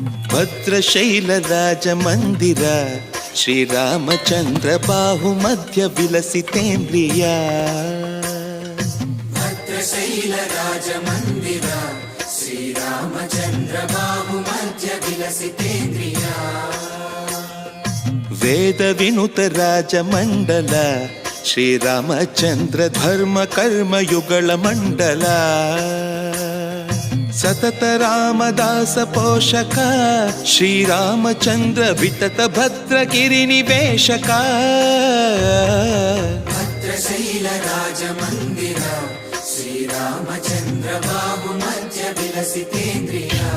ಭದ್ರಶೈಲ ರಾಜ ಮಂದಿರ ಶ್ರೀರಾಮಚಂದ್ರ ಬಾಹು ಮಧ್ಯ ವಿಲಸಿತೇಂದ್ರಿಯ. ಭದ್ರಶೈಲ ರಾಜ ಮಂದಿರ ಶ್ರೀರಾಮಚಂದ್ರ ಬಾಹು ಮಧ್ಯ ವಿಲಸಿತೇಂದ್ರಿಯ. ವೇದ ವಿನುತ ರಾಜ ಮಂಡಲ ಶ್ರೀರಾಮಚಂದ್ರ ಧರ್ಮ ಕರ್ಮಯುಗಳ ಮಂಡಲ. ಸತತ ರಾಮದಾಸ ಪೋಷಕ ಶ್ರೀರಾಮಚಂದ್ರ ವಿತತ ಭದ್ರಗಿರಿ ನಿವೇಶಕ. ಭದ್ರಶೈಲ ರಾಜ ಮಂದಿರ ಶ್ರೀರಾಮಚಂದ್ರ ಬಾಹು ಮಧ್ಯ ವಿಲಸಿತೇಂದ್ರಿಯ.